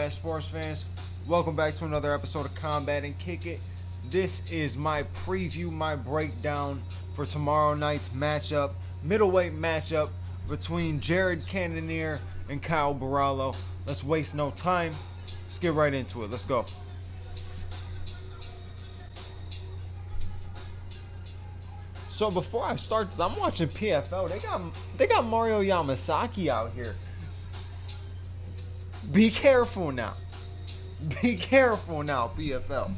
Sports fans, welcome back to another episode of Combat and Kick It. This is my preview, my breakdown for tomorrow night's matchup, middleweight matchup between Jared Cannonier and Kyle BORRALHO. Let's waste no time. Let's get right into it. Let's go. So before I start this, I'm watching PFL. They got Mario Yamasaki out here. Be careful now. Be careful now, PFL.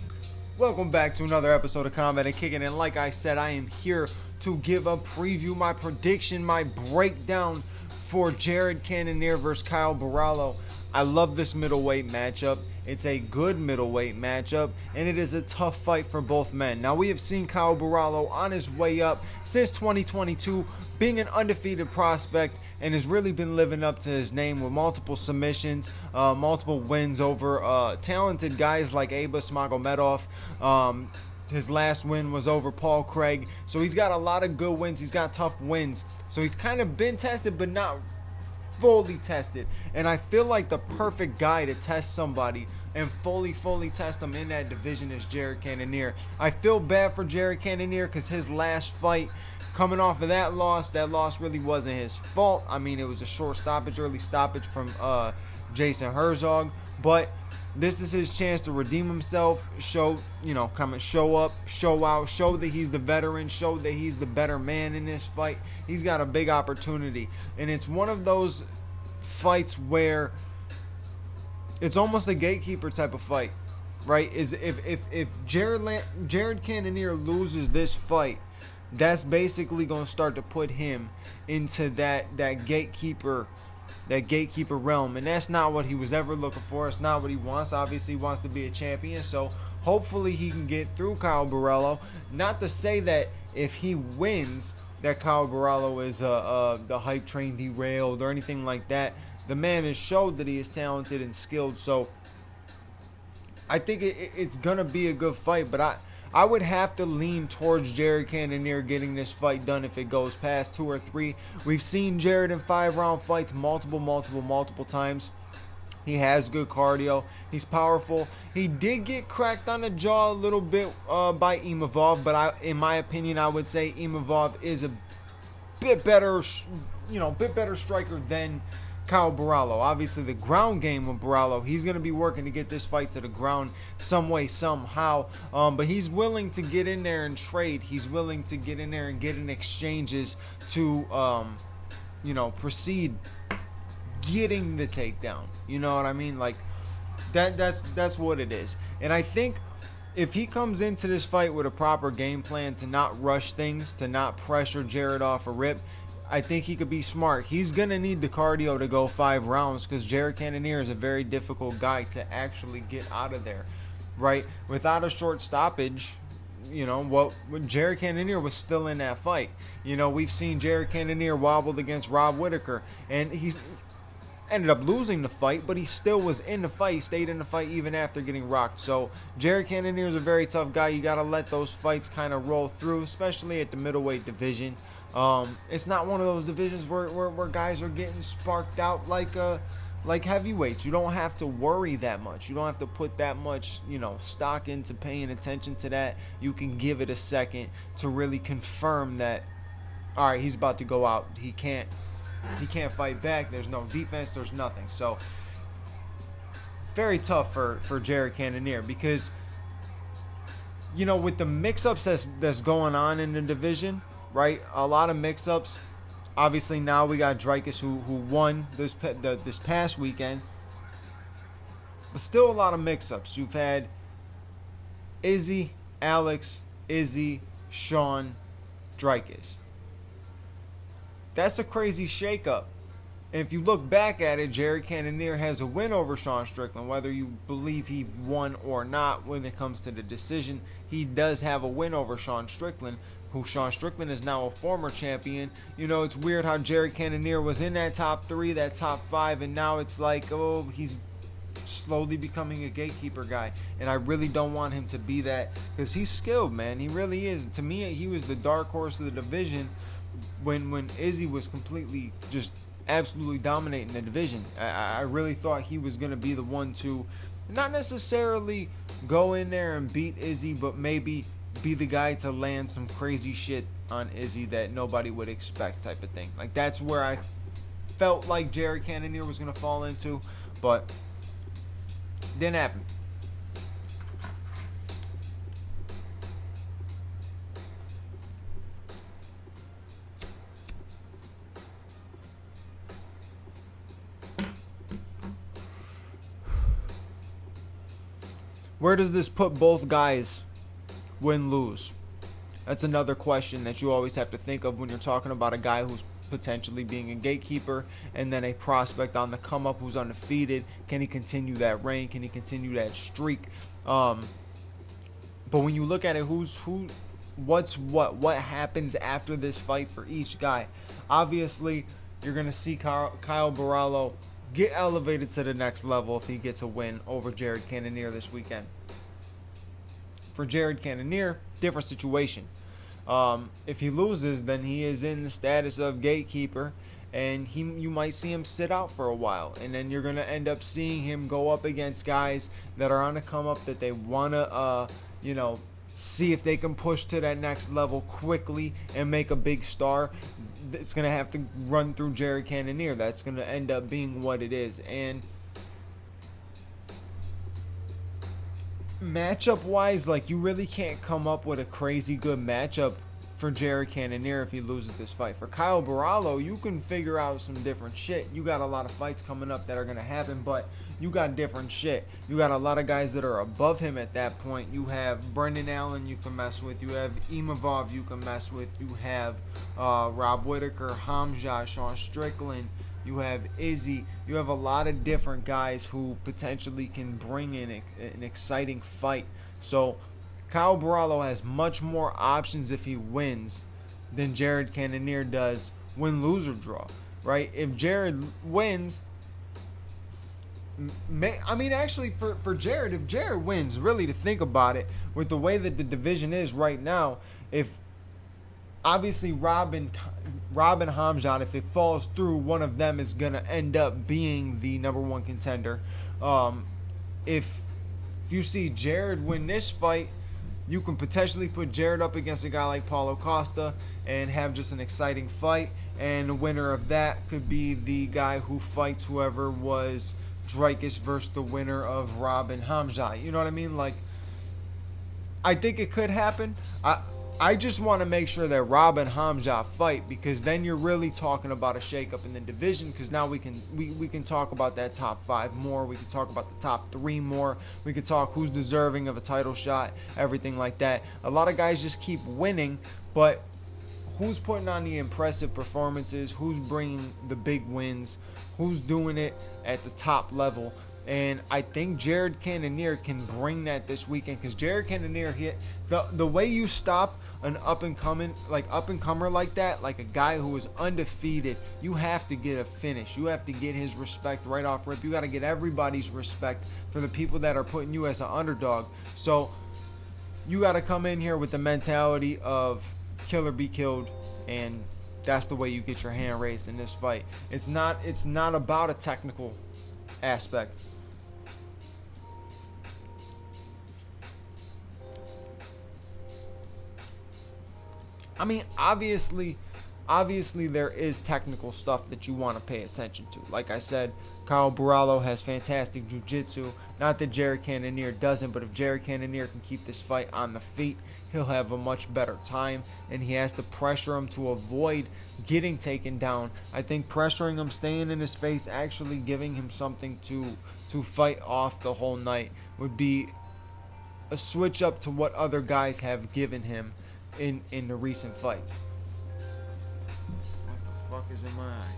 Welcome back to another episode of Combat and Kicking. And like I said, I am here to give a preview, my prediction, my breakdown for Jared Cannonier versus Kyle BORRALHO. I love this middleweight matchup. It's a good middleweight matchup, and it is a tough fight for both men. Now, we have seen Kyle BORRALHO on his way up since 2022, being an undefeated prospect, and has really been living up to his name with multiple submissions, multiple wins over talented guys like Aba Smagomedov. His last win was over Paul Craig. So he's got a lot of good wins. He's got tough wins. So he's kind of been tested, but not fully tested. And I feel like the perfect guy to test somebody and fully test them in that division is Jared Cannonier. I feel bad for Jared Cannonier because his last fight, coming off of that loss really wasn't his fault. I mean, it was a short stoppage, early stoppage from Jason Herzog. But this is his chance to redeem himself, show up, show out, show that he's the veteran, show that he's the better man in this fight. He's got a big opportunity. And it's one of those fights where it's almost a gatekeeper type of fight, right? Is if Jared Cannonier loses this fight, that's basically going to start to put him into that gatekeeper realm, and that's not what he was ever looking for. It's not what he wants. Obviously, he wants to be a champion, so hopefully he can get through Kyle BORRALHO. Not to say that if he wins that Kyle BORRALHO is the hype train derailed or anything like that. The man has showed that he is talented and skilled, so I think it's going to be a good fight, but I would have to lean towards Jared Cannonier getting this fight done if it goes past 2 or 3. We've seen Jared in 5-round fights multiple times. He has good cardio. He's powerful. He did get cracked on the jaw a little bit by Imavov, but in my opinion, I would say Imavov is a bit better, striker than Kyle BORRALHO. Obviously, the ground game of BORRALHO, he's going to be working to get this fight to the ground some way, somehow. But he's willing to get in there and trade. He's willing to get in there and get in exchanges to, proceed getting the takedown. You know what I mean? Like, that's what it is. And I think if he comes into this fight with a proper game plan to not rush things, to not pressure Jared off a rip, I think he could be smart. He's going to need the cardio to go 5 rounds because Jared Cannonier is a very difficult guy to actually get out of there, right? Without a short stoppage, Jared Cannonier was still in that fight. We've seen Jared Cannonier wobbled against Rob Whittaker, and he's ended up losing the fight, but he still was in the fight. He stayed in the fight even after getting rocked. So Jared Cannonier is a very tough guy. You got to let those fights kind of roll through, especially at the middleweight division. It's not one of those divisions where guys are getting sparked out like heavyweights. You don't have to worry that much. You don't have to put that much, stock into paying attention to that. You can give it a second to really confirm that, all right, he's about to go out. He can't fight back. There's no defense. There's nothing. So very tough for Jared Cannonier because, with the mix-ups that's going on in the division, right? A lot of mix-ups. Obviously, now we got Dricus who won this past weekend. But still a lot of mix-ups. You've had Izzy, Alex, Sean, Dricus. That's a crazy shakeup. And if you look back at it, Jared Cannonier has a win over Sean Strickland. Whether you believe he won or not when it comes to the decision, he does have a win over Sean Strickland, who Sean Strickland is now a former champion. You know, it's weird how Jared Cannonier was in that top 3, that top 5, and now it's like, oh, he's slowly becoming a gatekeeper guy. And I really don't want him to be that, because he's skilled, man. He really is. To me, he was the dark horse of the division when Izzy was completely just absolutely dominating the division. I really thought he was going to be the one to not necessarily go in there and beat Izzy, but maybe be the guy to land some crazy shit on Izzy that nobody would expect, type of thing. Like, that's where I felt like Jared Cannonier was going to fall into, but didn't happen. Where does this put both guys win-lose? That's another question that you always have to think of when you're talking about a guy who's potentially being a gatekeeper and then a prospect on the come up who's undefeated. Can he continue that reign? Can he continue that streak? But when you look at it, what happens after this fight for each guy? Obviously, you're going to see Kyle BORRALHO get elevated to the next level if he gets a win over Jared Cannonier this weekend. For Jared Cannonier, different situation. If he loses, then he is in the status of gatekeeper, and you might see him sit out for a while, and then you're going to end up seeing him go up against guys that are on the come up that they want to, see if they can push to that next level quickly and make a big star. It's going to have to run through Jared Cannonier. That's going to end up being what it is. And matchup wise, like, you really can't come up with a crazy good matchup for Jared Cannonier if he loses this fight. For Kyle BORRALHO, you can figure out some different shit. You got a lot of fights coming up that are going to happen, but you got different shit. You got a lot of guys that are above him at that point. You have Brendan Allen you can mess with. You have Imavov you can mess with. You have Rob Whittaker, Hamzat, Sean Strickland. You have Izzy. You have a lot of different guys who potentially can bring in an exciting fight. So Kyle BORRALHO has much more options if he wins than Jared Cannonier does win, lose, or draw, right? If Jared wins, actually for Jared, if Jared wins, really, to think about it, with the way that the division is right now, if obviously Rob and Hamzat, if it falls through, one of them is going to end up being the #1 contender. If you see Jared win this fight, you can potentially put Jared up against a guy like Paulo Costa and have just an exciting fight. And the winner of that could be the guy who fights whoever was Dricus versus the winner of Rob and Hamzat. You know what I mean? Like, I think it could happen. I just want to make sure that Rob and Hamzat fight, because then you're really talking about a shakeup in the division, because now we can talk about that top 5 more. We can talk about the top 3 more. We can talk who's deserving of a title shot, everything like that. A lot of guys just keep winning, but who's putting on the impressive performances? Who's bringing the big wins? Who's doing it at the top level? And I think Jared Cannonier can bring that this weekend, because Jared Cannonier, the way you stop an up-and-comer like that, like a guy who is undefeated, you have to get a finish. You have to get his respect right off rip. You got to get everybody's respect for the people that are putting you as an underdog. So you got to come in here with the mentality of kill or be killed, and that's the way you get your hand raised in this fight. It's not about a technical aspect. I mean, obviously there is technical stuff that you want to pay attention to. Like I said, Kyle BORRALHO has fantastic jiu-jitsu. Not that Jared Cannonier doesn't, but if Jared Cannonier can keep this fight on the feet, he'll have a much better time, and he has to pressure him to avoid getting taken down. I think pressuring him, staying in his face, actually giving him something to fight off the whole night would be a switch up to what other guys have given him in the recent fights. What the fuck is in my eye?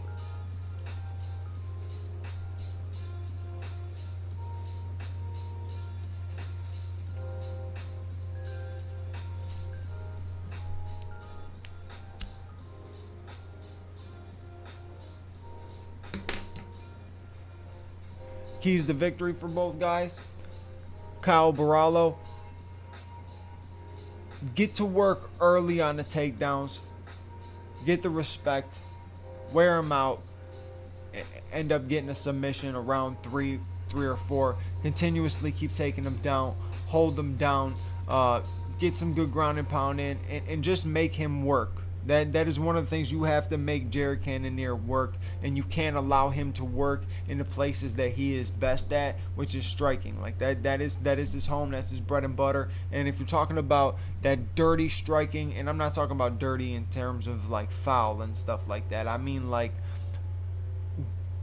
Keys to victory for both guys. Kyle BORRALHO, get to work early on the takedowns. Get the respect. Wear him out. End up getting a submission around three or four. Continuously keep taking them down. Hold them down. Get some good ground and pound in. And just make him work. That is one of the things you have to make Jared Cannonier work, and you can't allow him to work in the places that he is best at, which is striking. Like that is his home, that's his bread and butter. And if you're talking about that dirty striking, and I'm not talking about dirty in terms of like foul and stuff like that. I mean like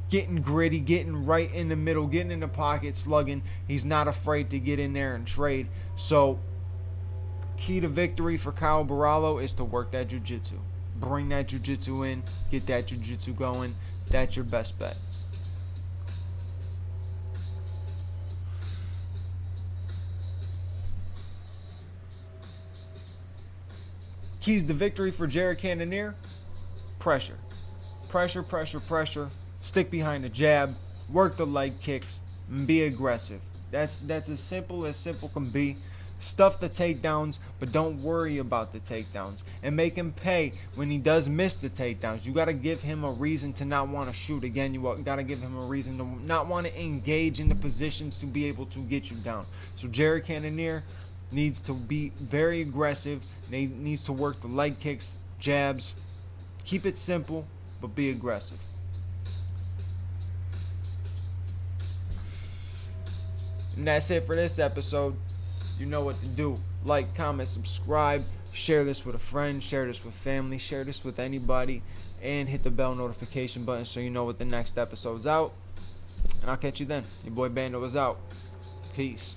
getting gritty, getting right in the middle, getting in the pocket, slugging. He's not afraid to get in there and trade. So key to victory for Kyle BORRALHO is to work that jiu-jitsu. Bring that jiu-jitsu in. Get that jiu-jitsu going. That's your best bet. Keys to victory for Jared Cannonier. Pressure. Pressure, pressure, pressure. Stick behind the jab. Work the leg kicks. And be aggressive. That's as simple can be. Stuff the takedowns, but don't worry about the takedowns, and make him pay when he does miss the takedowns. You got to give him a reason to not want to shoot. Again, you got to give him a reason to not want to engage in the positions to be able to get you down. So Jared Cannonier needs to be very aggressive. He needs to work the leg kicks, jabs. Keep it simple, but be aggressive. And that's it for this episode. You know what to do. Like, comment, subscribe, share this with a friend, share this with family, share this with anybody, and hit the bell notification button so you know when the next episode's out. And I'll catch you then. Your boy Bando is out. Peace.